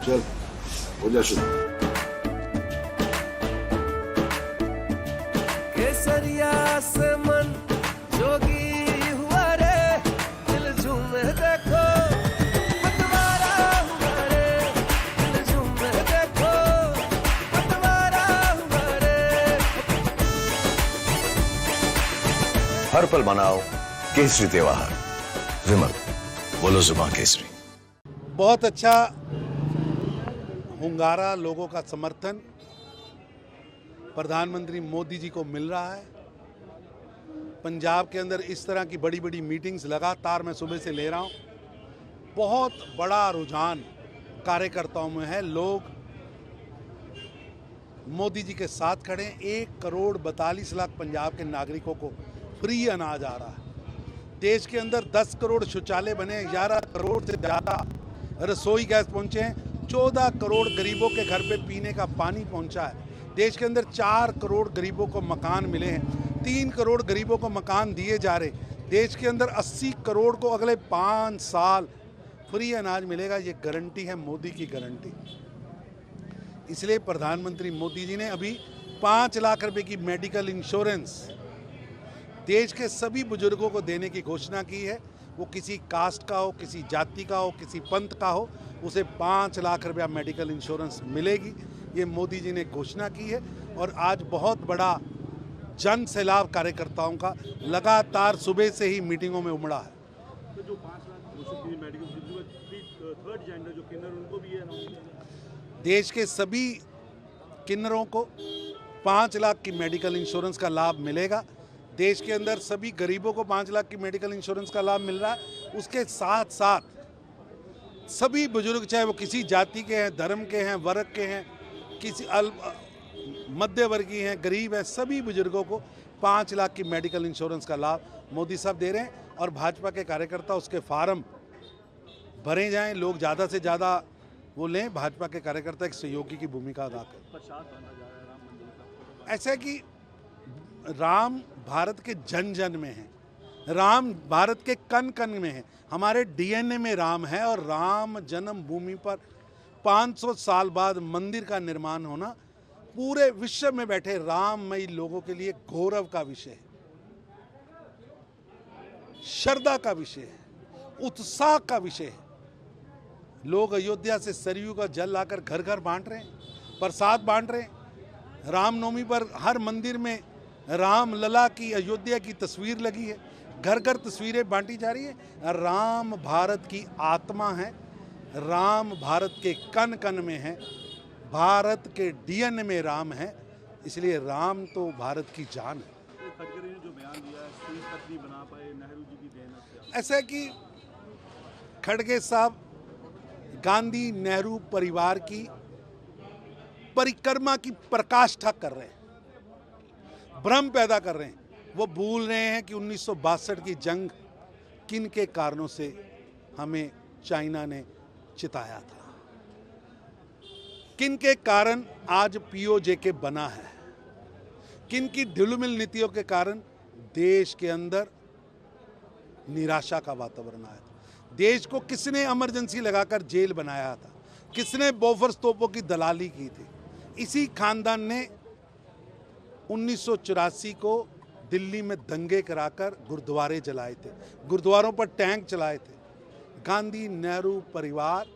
चल हो जा शुरू। केसरिया से मन जोगी हुआ रे, दिल झूमे देखो पतवारा हुआ रे, दिल झूमे देखो पतवारा हुआ रे। हर पल मनाओ केसरी त्योहार। विमल, बोलो जुबान केसरी। बहुत अच्छा हुंगारा, लोगों का समर्थन प्रधानमंत्री मोदी जी को मिल रहा है। पंजाब के अंदर इस तरह की बड़ी बड़ी मीटिंग्स लगातार मैं सुबह से ले रहा हूँ। बहुत बड़ा रुझान कार्यकर्ताओं में है। लोग मोदी जी के साथ खड़े हैं। 1,42,00,000 पंजाब के नागरिकों को फ्री अनाज आ रहा है। देश के अंदर 10 करोड़ शौचालय बने, 11 करोड़ से ज़्यादा रसोई गैस पहुँचे हैं, 14 करोड़ गरीबों के घर पे पीने का पानी पहुँचा है। देश के अंदर 4 करोड़ गरीबों को मकान मिले हैं, 3 करोड़ गरीबों को मकान दिए जा रहे। देश के अंदर 80 करोड़ को अगले 5 साल फ्री अनाज मिलेगा। ये गारंटी है, मोदी की गारंटी। इसलिए प्रधानमंत्री मोदी जी ने अभी 5 लाख रुपए की मेडिकल इंश्योरेंस देश के सभी बुजुर्गों को देने की घोषणा की है। वो किसी कास्ट का हो, किसी जाति का हो, किसी पंथ का हो, उसे 5 लाख रुपया मेडिकल इंश्योरेंस मिलेगी। ये मोदी जी ने घोषणा की है। और आज बहुत बड़ा जन सैलाब कार्यकर्ताओं का लगातार सुबह से ही मीटिंगों में उमड़ा है। तो जो 5 लाख घोषित की मेडिकल थर्ड जेंडर जो किन्नर, उनको भी ये देश के सभी किन्नरों को 5 लाख की मेडिकल इंश्योरेंस का लाभ मिलेगा। देश के अंदर सभी गरीबों को 5 लाख की मेडिकल इंश्योरेंस का लाभ मिल रहा है। उसके साथ साथ सभी बुजुर्ग, चाहे वो किसी जाति के हैं, धर्म के हैं, वर्ग के हैं, किसी मध्य वर्गीय हैं, गरीब हैं, सभी बुजुर्गों को 5 लाख की मेडिकल इंश्योरेंस का लाभ मोदी साहब दे रहे हैं। और भाजपा के कार्यकर्ता उसके फार्म भरे जाएं, लोग ज़्यादा से ज़्यादा वो लें। भाजपा के कार्यकर्ता एक सहयोगी की भूमिका अदा करें। ऐसा कि राम भारत के जन जन में है, राम भारत के कण कण में है, हमारे डीएनए में राम है। और राम जन्मभूमि पर 500 साल बाद मंदिर का निर्माण होना पूरे विश्व में बैठे राममयी लोगों के लिए गौरव का विषय है, श्रद्धा का विषय है, उत्साह का विषय है। लोग अयोध्या से सरयू का जल लाकर घर घर बांट रहे हैं, प्रसाद बांट रहे हैं। रामनवमी पर हर मंदिर में राम लला की, अयोध्या की तस्वीर लगी है, घर घर तस्वीरें बांटी जा रही है। राम भारत की आत्मा है, राम भारत के कण कण में है, भारत के डीएनए में राम है। इसलिए राम तो भारत की जान है। खड़गे ने जो बयान दिया है, स्कूल तक नहीं बना पाए, नेहरू जी की देन है। ऐसा है कि खड़गे साहब गांधी नेहरू परिवार की परिक्रमा की पराकाष्ठा कर रहे हैं, भ्रम पैदा कर रहे हैं। वो भूल रहे हैं कि 1962 की जंग किन के कारणों से हमें चाइना ने चिताया था, किन के कारण आज पीओजेके बना है, किन की ढिलमिल नीतियों के कारण देश के अंदर निराशा का वातावरण आया था। देश को किसने इमरजेंसी लगाकर जेल बनाया था, किसने बोफर्स तोपों की दलाली की थी। इसी खानदान ने 1984 को दिल्ली में दंगे कराकर गुरुद्वारे जलाए थे, गुरुद्वारों पर टैंक चलाए थे। गांधी नेहरू परिवार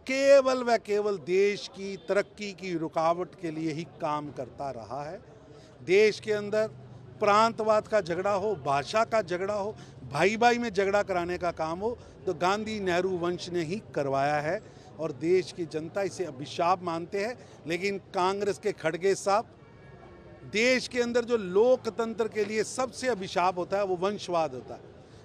केवल व केवल देश की तरक्की की रुकावट के लिए ही काम करता रहा है। देश के अंदर प्रांतवाद का झगड़ा हो, भाषा का झगड़ा हो, भाई भाई में झगड़ा कराने का काम हो, तो गांधी नेहरू वंश ने ही करवाया है। और देश की जनता इसे अभिशाप मानते हैं। लेकिन कांग्रेस के खड़गे साहब, देश के अंदर जो लोकतंत्र के लिए सबसे अभिशाप होता है वो वंशवाद होता है।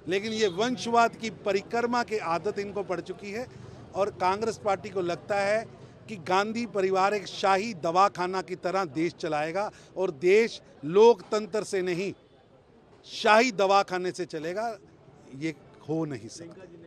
लेकिन ये वंशवाद की परिक्रमा की आदत इनको पड़ चुकी है। और कांग्रेस पार्टी को लगता है कि गांधी परिवार एक शाही दवाखाना की तरह देश चलाएगा और देश लोकतंत्र से नहीं शाही दवाखाने से चलेगा। ये हो नहीं सकता।